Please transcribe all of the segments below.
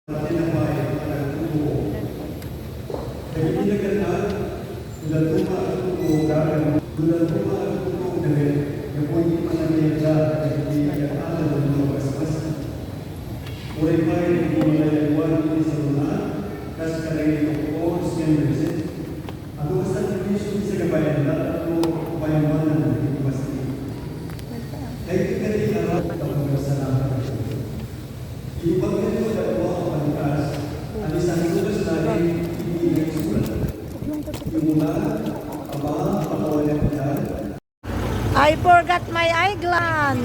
I forgot my eyeglass.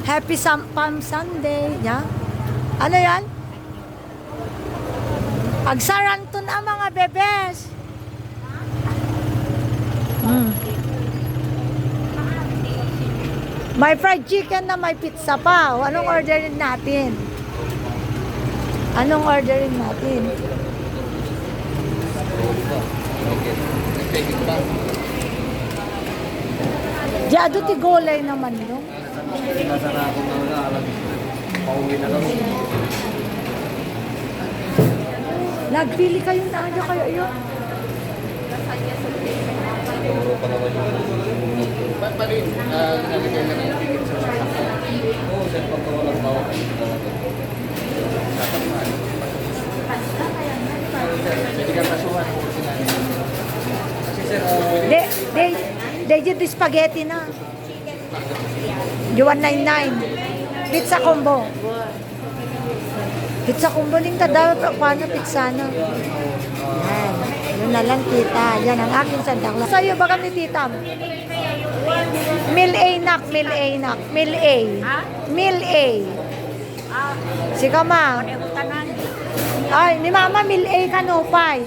Happy Palm Sunday. Yeah. Ano yan? Agsaranton ang mga bebes. May fried chicken na may pizza pa. O, anong orderin natin? Anong orderin natin? Diado ti golay naman no? Nagpili kayo na ano kayo yun? They did the spaghetti na. You 199. Pizza combo. Pizza combo ning kada paano pizza na. Yan. Yun na lang tita. Yan ang aking sandakla. Sa'yo ba kami tita? Mil A nak, mil A nak, mil A. Mil A. Sige ma. Ay, ni mama mil A kanupay.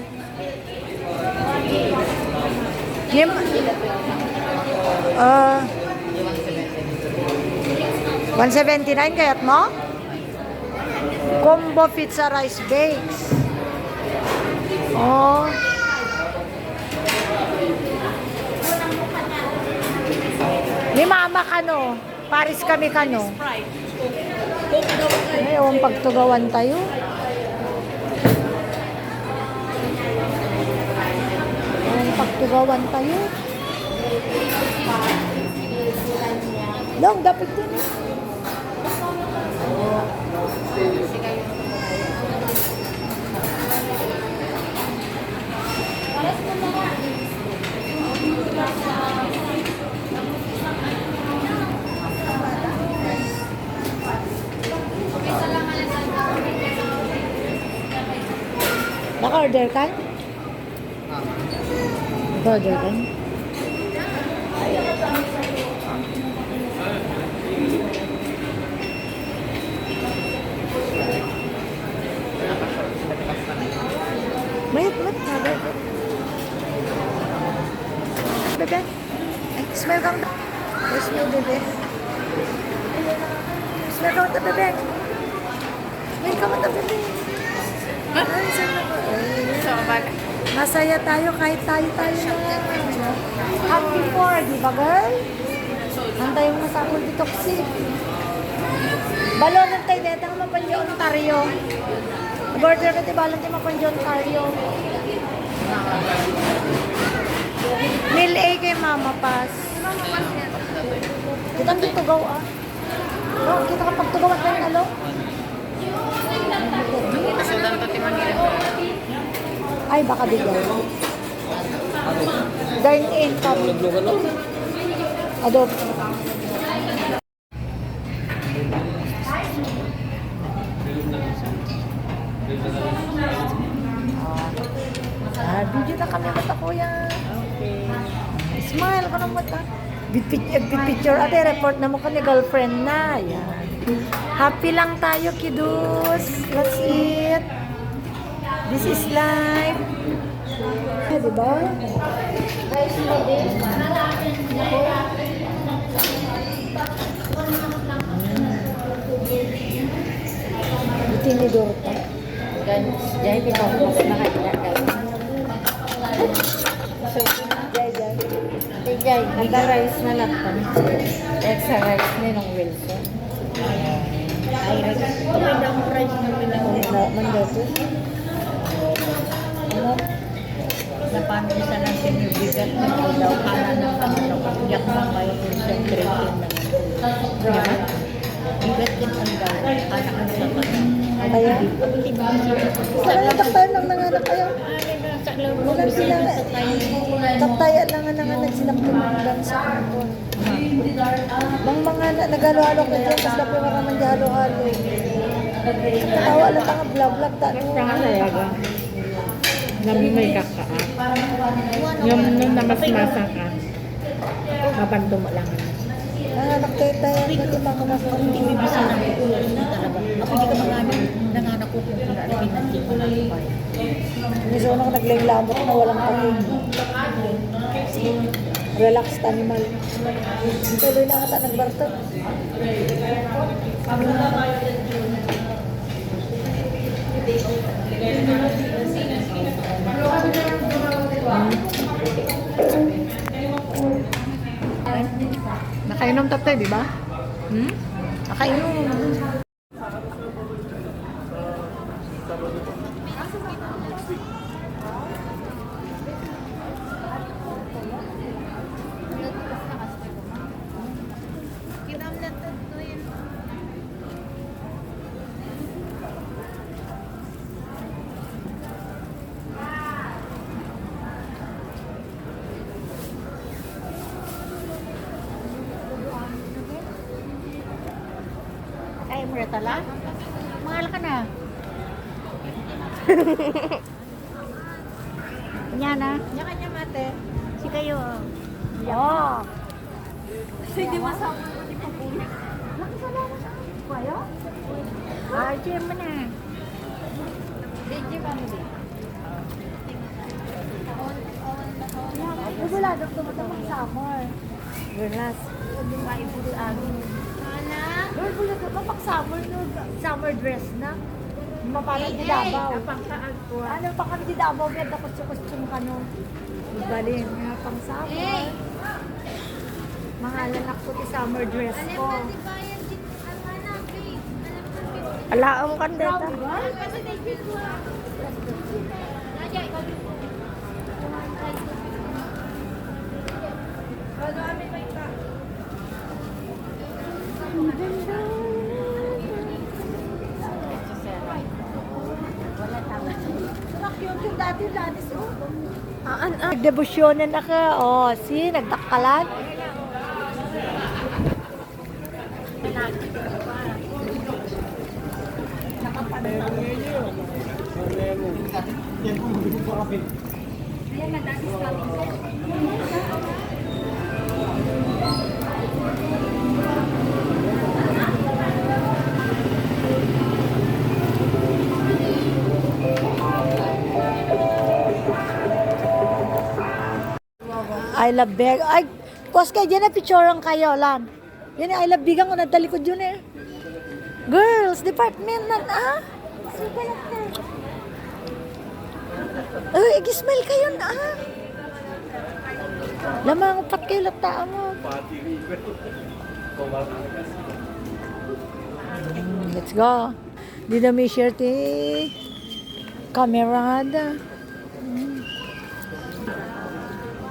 179 kayat mo? Combo pizza rice bakes. Oh. Ni mama kano? Paris kami kano? Ngayon pagtugawan tayo. Pagtugawan tayo. Long, dapat din eh. Naka-order ka? Naka-order ka? Wait, bebe. Ay, smell kang da. Ay, smell, bebe. Smell kang da, bebe. Smell kang da, bebe. Ay, saan na ba? Masaya tayo kahit tayo na. Happy 4, di ba, girl? Hantay mo sa multitoxic. Balon ng tayo neta nga mapanyo Ontario. Border ka diba lang tayo mapanyo Ontario. Mil A kay Mama Pass. Kita ang tugaw ah. No, kita kapag tugawan tayo alo. Ay, baka bigay. Dine-in kami. Adopt. Video na kami mata kuya. Okay. Smile ka na mata. Picture ate, report na mo ka ni girlfriend na. Yan. Happy lang tayo, kiddos. That's it. This is life. Diba? Tinidor pa. Jai di ba mas nakakaya. So, Jai. Nag-rice na lang pa. Extra rice ni nung Wilson. Ay, rice. Okay na rice na nila. Bigat na po daw. Kana na naman ako. Yak na may concentrated naman po. Yan. Bigat din ang daw. Kana ka nakakana. Kaya? Saan nataktayan lang nanganak kayo? Walang sila, taktayan lang nga nanganak sinaktunan sa kampon. Bang mga naghalo-halo ko dyan, tapos na po maraman di halo-halo. Tawa lang mga vlog-vlog tayo. Talaga. Namin may kakaa. Yung nung namasmasa ka. Mabanto mo lang. Nanganak tayo, hindi mga masakit. Hindi bibisa ng ulo. Hindi talaga. Ako hindi ka nanganak ko kung nalagay ng hindi ko nalagay. Miso na ko naglaylamot na walang pating. Relaxed animal. Tuloy na ata nagbarto. Nakainom tatay, di ba? Nakainom. Ay, mura tala? Mahal ka na. Yan na. Yan kanya mate. Si kayo. Oh. Hindi masama mo di pa po. Kaya? Ay, siya mo na. DJ ba mo din? Wala, doktor mo tamang summer. Girlas. Hindi maipuro sa amin. Girl, wala ka ba pag summer no? Summer dress na? Mapalang di Davao. Pangkaan ko. Ano pa kami di Davao? Ganda costume ka no? Galing. Nga pang summer. Mga lanak ko ti summer dress ko. Ala, ang kandeta. Yung dati lanis oh. Nagdebosyonan na ka. Oh, si nagdakkalan. I love beg. Ay, pos kayo dyan na picturean kayo, Lan. Yan I love bigang ko nagtalikod yun eh. Girls, department na, ah? Super lang na. Ay, ig-smile kayo na, ah? Lamang upat kayo lataan mo. Let's go. Di na may share ti kamerada.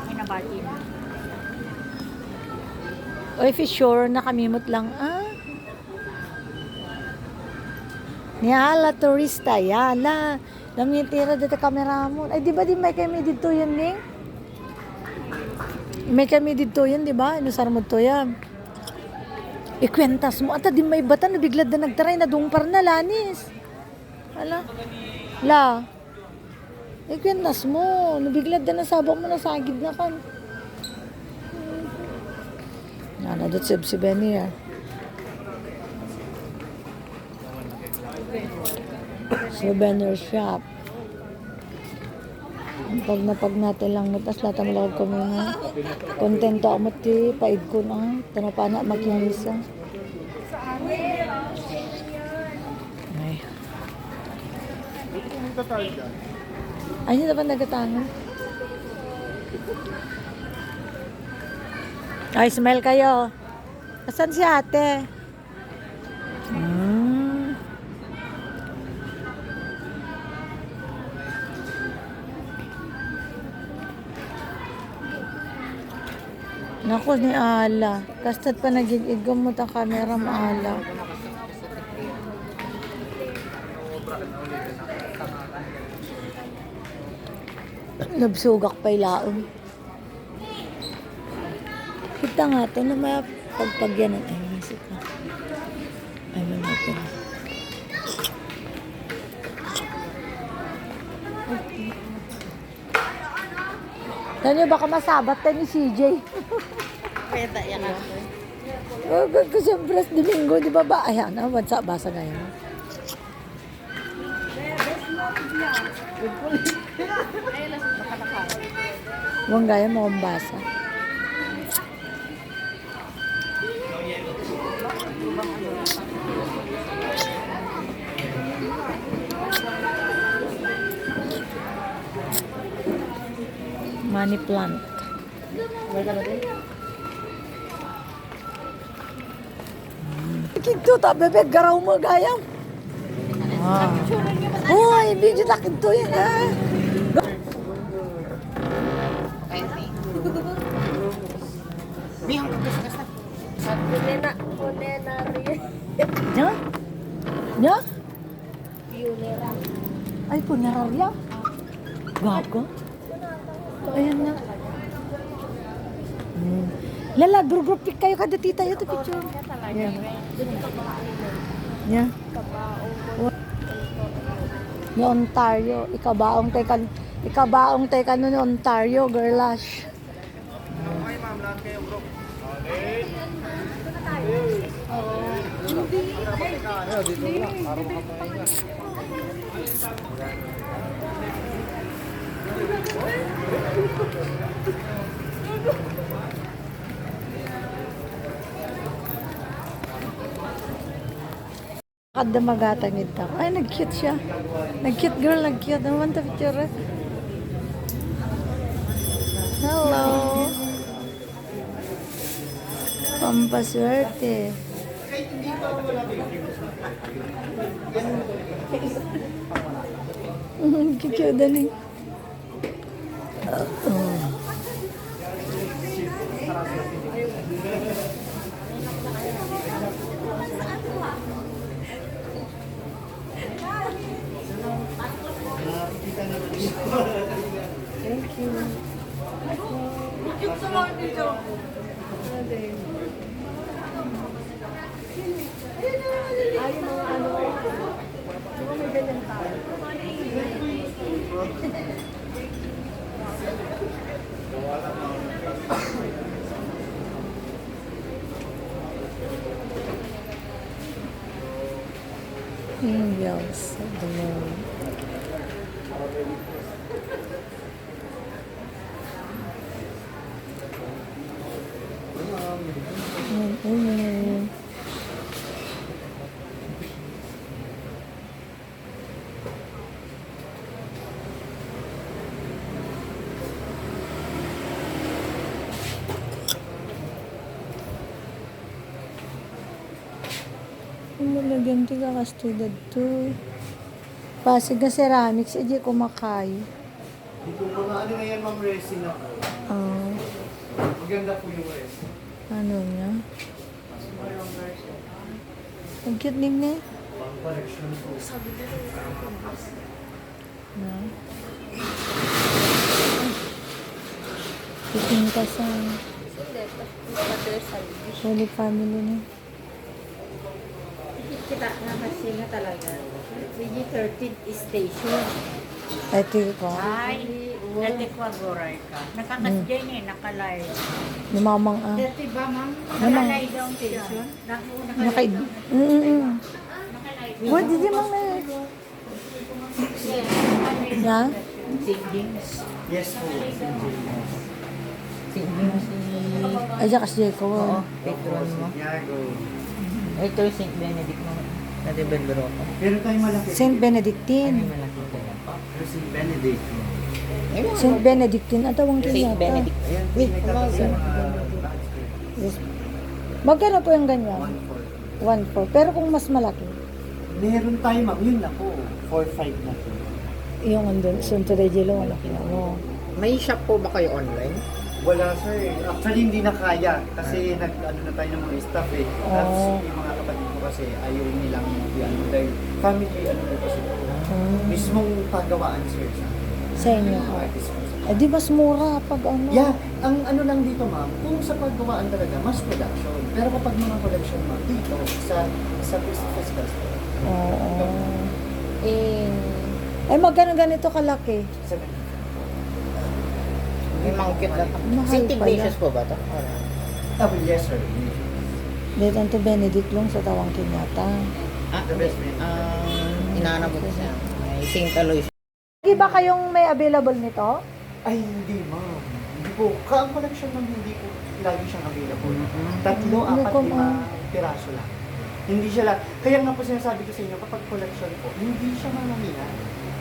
Pinabati na. O if sure na kamimot lang, ah? Yala, turista, yala. Namitira dito kamera mo. Ay, di ba di may kami dito yan, Ning? May kami dito yan, di ba? Inusar mo to yan. Ikwentas mo. Ata, di may bata na biglad na nagtaray na dungpar na, lanis. Ala. La. Ikwentas mo. Nabiglad na nasabak mo na sagid na kan. Nana, that's si Benny, ah. Souvenir shop. Pag natin lang mo, tas lata malakad ko mga kontento ako mo ti, paid ko na, tanapa na makinisa. Ay. Ay, hindi na ba nagatangan? Ay, smile kayo. Asan si ate? Naku ni Ala. Kastat pa nagigigam mo ta camera mo Ala. Nabsugak pa ilaon. Kita nga to na may pagpagyan ng ay masik ka. Ay manapin. Tanyo baka masabat tayo ni CJ. Pwede yan ako. Kasi Bras Domingo, di ba ba? Ayan, bansa basa ngayon. Huwag gaya mo kung basa. Money plant. Kinto ta bebe garaw mo gayam. Ah. Hoy, video ta kinto yan ha. Bihang ko kasi Nya? Nya? Pionera. Ay, punerarya. Gago. Ayan na. Lala, group pic kayo kada tita yun to picture. Yeah. Yeah. Ni Ontario, ikabaong teka no ni Ontario, girlash. Okay, ma'am, lahat kayo, bro. Dito lang, parang makapahinga. Kada magatangid ta. Ay, nag-cute siya. Nag-cute girl, nag-cute. Naman ta picture. Hello. Pampaswerte. Cute dali. Thank you. Ay, mga ano. Di ba may ganyan tayo? Angels of the Lord. Amen. Malagyan ti ka kastudad to. Pasig na ceramics, hindi kumakayo. Dito po na, ano na yan, ma'am, resin ako. Ah, Maganda po yung resin. ano niya? Ang cute din niya. Pang collection po. Na. Titing ka sa Holy Family na. Kita na kasi nga talaga. PG-13 station. Ito ko. Ay, dati ko agoray ka. Nakakasjay niya, nakalive. Lumamang Dati ba, ma'am? Namang. Nakalive daw ang station? Nakay... What did you mga... Na? Siblings. Yes po. Siblings si... Ay, diyan kasi ko. Oo, patron mo. Santiago. Ito yung St. Benedict mo. Dati Belroco. Pero tayo malaki. Saint Benedictine. malaki kaya? Pero si Benedict. Saint Benedictine. At awang St. kanya Benedict. Ayan, Wait, Yes. Magkano po yung ganyan? 1.4. Pero kung mas malaki, Meron tayo, ma'am. Yun na po. 4-5 na po. yung andun, sunto de jelo, malaki na mo. May shop po ba kayo online? Wala sir, actually hindi na kaya kasi nag-ano na tayo ng mga staff eh. Tapos yung mga kapatid ko kasi ayaw nilang ano dahil family ano po kasi. Mismong paggawaan sir sa Sa inyo. artist ko. Eh di mas mura pag ano. Yeah, ang ano lang dito ma'am, kung sa paggawaan talaga, mas production. Pero kapag mga collection ma'am, dito sa festival store. Oo. Eh magkano ganito kalaki? Sa May mga cute na. Mahal St. pala. Ignatius po ba ito? well, yes sir. Dito to Benedict Long sa Tawang Kenyatta. The best friend. Inaanap ko siya. May St. Aloysius. Lagi ba kayong may available nito? Ay, hindi ma'am. Hindi po. Ang collection ng hindi po lagi siyang available. Tatlo, Ano apat, kung, 5 piraso lang. Hindi siya lang. Kaya nga po sinasabi ko sa inyo, kapag collection po, hindi siya mamamihan.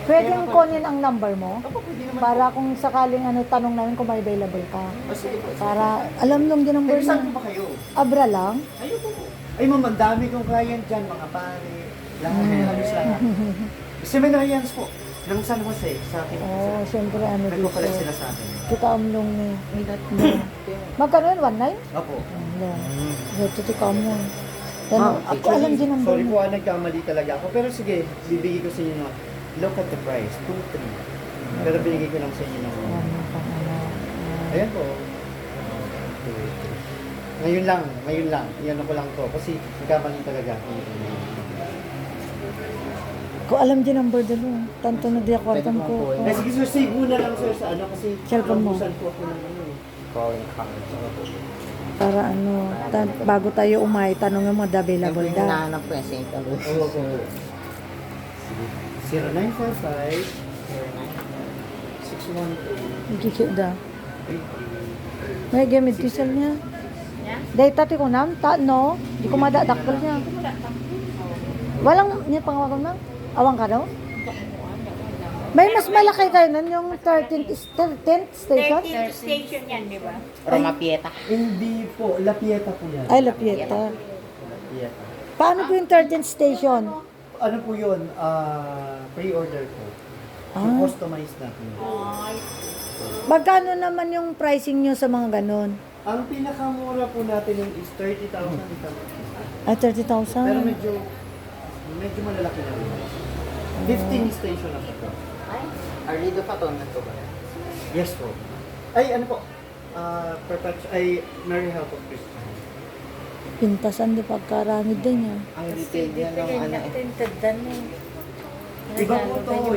Pwedeng kunin ang number mo? Opo, pwede naman Para po. kung sakaling ano, tanong namin kung may available ka. O, sige po. Para alam nung din number Pero saan mo. po ba kayo? Abra lang? Ayun po. Ay ma'am, ang dami kong client dyan, mga pare. Lahat, halos lahat. Seminarians po, ng San Jose, sa akin. Oo, syempre ano dito. Nagpo-collect sila sa akin. Kita amlong ni. Magkano yun? 1.9? Opo. Amlong. Dito ti kamo. Ano, Ma'am, ako alam din ang sorry mo. po, nagkamali talaga ako. Pero sige, bibigay ko sa inyo na, look at the price, 2-3. Pero binigay ko lang sa inyo ng, ayan po. 2-3. Ngayon lang. Iyan ko lang to. Kasi nagkamali talaga ako. Ko alam din ang dalo. Tanto na di ako alam ko. Ay, sige sir, save muna lang sir sa ano kasi Cellphone mo. naubusan po ako ng ano eh. Calling cards. Para ano, bago tayo umay, tanongin mo, available Yung da. hinahanap ko yung St. Aloysius. Oo po. Sige. 0945 612 Ikikip da. May gamit kisal niya. Dahil tati ko nam, no? Di ko madadaktal niya. Walang, niya pangawagan na? Awang ka daw? May mas malaki kayo nun, yung 13th station? 13th station yan, di ba? Roma Pieta. Hindi po, La Pieta po yan. Ay, Lapieta. La Pieta. Paano po yung 13th station? Ano po yun? Pre-order po. Ah. Customize na po. Magkano naman yung pricing nyo sa mga ganon? Ang pinakamura po natin yung is 30,000 ito. Ay, Pero 30,000. medyo malalaki na rin. 15 station na po. Arlido pa to na to ba? Yes po. Ay, ano po? Mary Help of Christian. Pintasan di pagkarami din yan. Ang detail yan ng ano eh. Iba po to,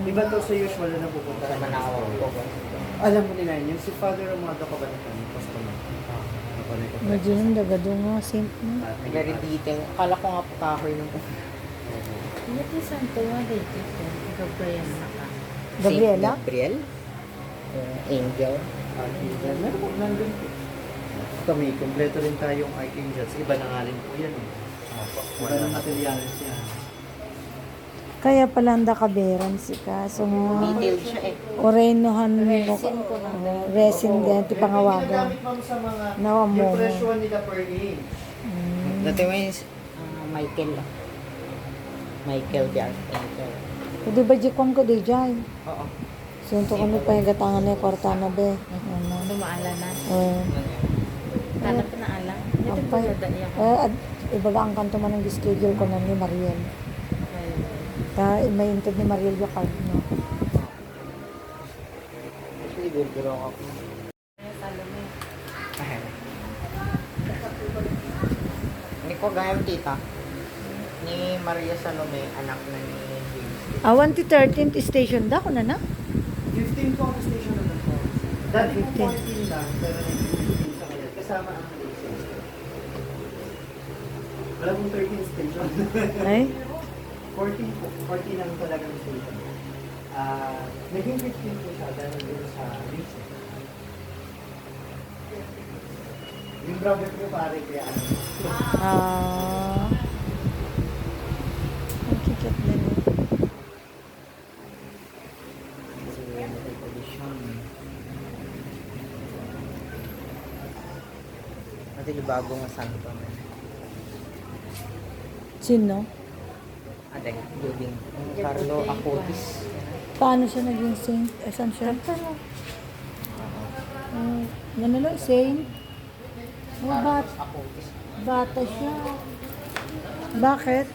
iba to sa usual na napupunta. Sa Manawa po ba? Alam mo nila yun, si Father Amado Kabalikan, customer. Medyo nang dagado nga, simple. Very detail. Akala ko nga po kahoy nung Hindi santo nga dito. Gabriel na ka. Gabriela? Saint Gabriel? Angel? Meron po, nandun po. Kami, kompleto rin tayong archangels. Iba na nga rin po yan eh. Iba na materials yan. Kaya pala ang dakaberan si ka. So, Detailed siya eh. orenohan mo. Resin ko na. Resin din, ito Yung pangawagan. ginagamit ma'am sa mga, Nawa mo. yung presyo nila per inch. Dati mo yung Michael. Michael the Archangel. Pwede ba jikon ko di jay? Oo. Sunto kami pa yung gatangan na yung kwarta na be. Ano. Dumaala na. Tanap na alam. Ito Ang po pay. sa danya ko. Ibaga ang kanto man ng schedule ko na ni Mariel. Kaya may intod ni Mariel yung card, no? Actually, gurguro ako. Hindi ko gaya tita. Ni Maria Salome, anak na ni James. Awan ti 13th station da ko na na? 15 po ang station naman po. Dati po 15. 14 lang, pero nag-15 sa kanya. Kasama ang license. Wala pong 13 station. Ay? 14 po. 14 lang talagang station. Naging 15 po siya dahil dito sa license. Yung brother ko pare kaya ano. Ang kikit din. Ate, bago nga santo. Sino? Ate, building. Carlo Acutis. Paano siya naging saint? Saan siya? Yan na lang, same. Oh, bata siya. Bakit?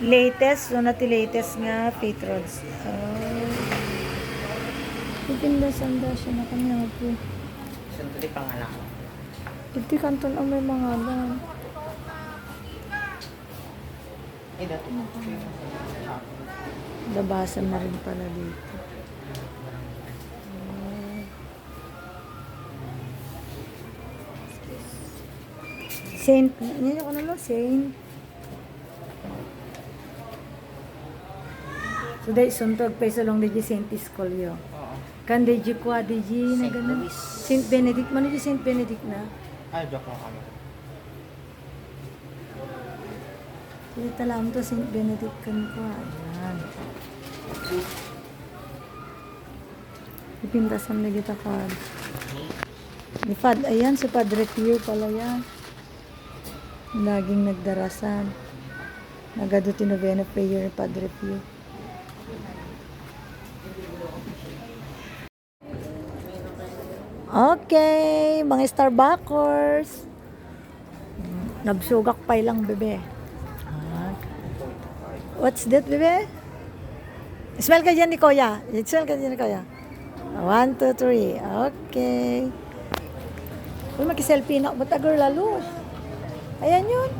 Latest, so nati latest nga, patrons. Ipindasan siya na kanya po. Sandali pangalan ko. Iti kanton ang may mga lang. Dati mo. Labasan na rin pala dito. Saint, yan yung ano no, Saint. So, dahil suntog pa isa lang di Saint Piscolio. Oo. Kan di kwa di na Saint ganun. Louis. Saint Benedict, man di Saint Benedict na. Ay, joke lang kami. Kaya talam to Saint Benedict kan kwa. Ayan. Ipintasan na kita kad. Ni Fad, ayan si Padre Pio pala yan. Laging nagdarasan. Nagaduti novena prayer ni Padre Pio. Okay, mga Starbuckers. Nabsugak pa lang, bebe. What's that, bebe? Smell ka dyan ni Kuya. Smell ka dyan ni Kuya. 1, 2, 3. Okay. Uy, mag-selfie na. Ba't agor lalo? Ayan yun.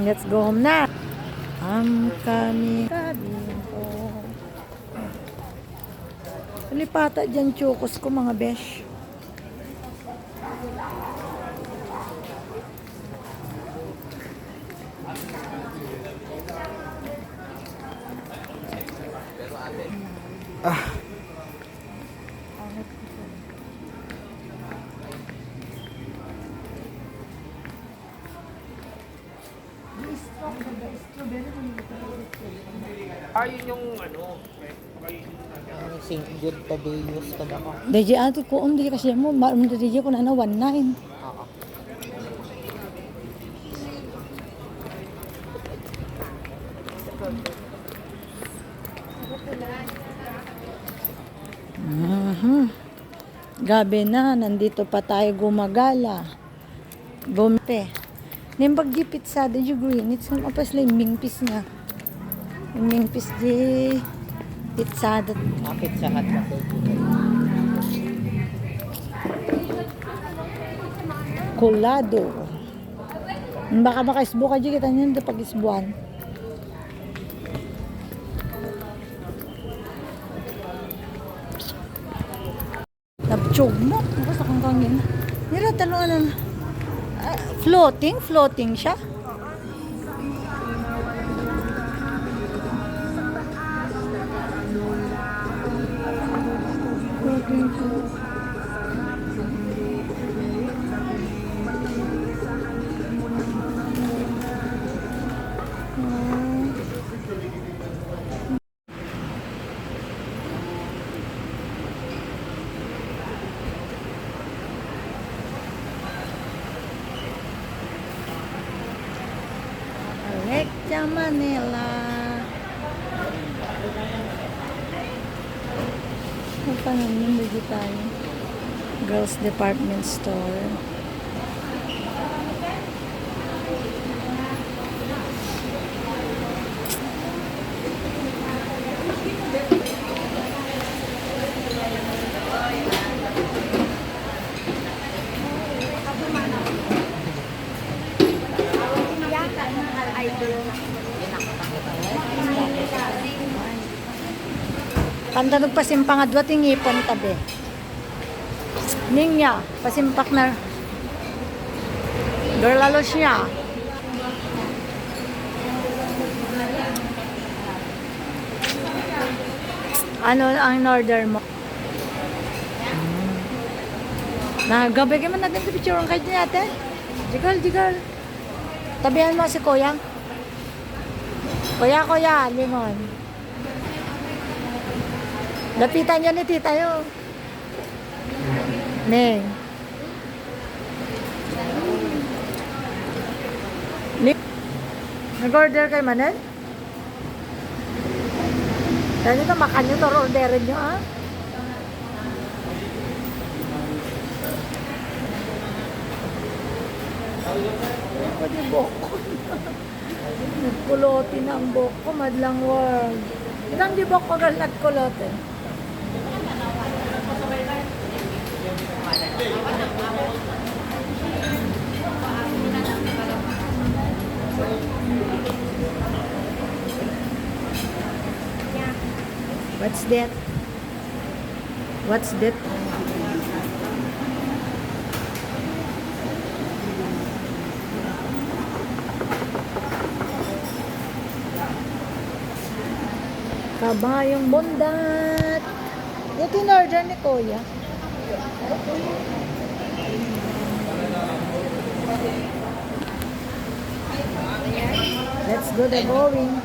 Let's go home na. Kami home. Lipata dyan chokos ko mga besh. Ayun yung ano, St. Jude Tadeus kada ko. DJ ate ko, hindi kasi mo, maraming DJ ko na 19. Oo. Gabi na, nandito pa tayo gumagala. Bumpe. Nimbag di pizza, di yung green. It's not apos lang mingpis nga. Mingpis di pizza. Kapit sa hat na to. Colado. Baka makaisbo ka dyan, kita nyo pag isbuan. Napchog mo. Nakasa kang kangin. Nila talong ano. Floating siya. Floating siya. Recta Manila. Apa naman dito tayo? Girls Department Store. Pandanog pasimpang adwa tingipon tabi. Ningya, pasimpak na. Dorlalos niya. Ano ang order mo? Nagabi ka man natin sa picture ang kayo natin. Jigal. Tabihan mo si Kuya. Kuya, lingon. Lapitan niya ni tita yun. Neng. Nag-order kay Manel? Dahil ito, makan nyo to, orderin nyo, ha? Ako di buhok ko. Nagkulote na ang buhok ko, madlang wag. Itang di buhok ko gal nagkulote. What's that? What's that? Kabayong bundat. Ito yung order ni Kuya. Let's go the going.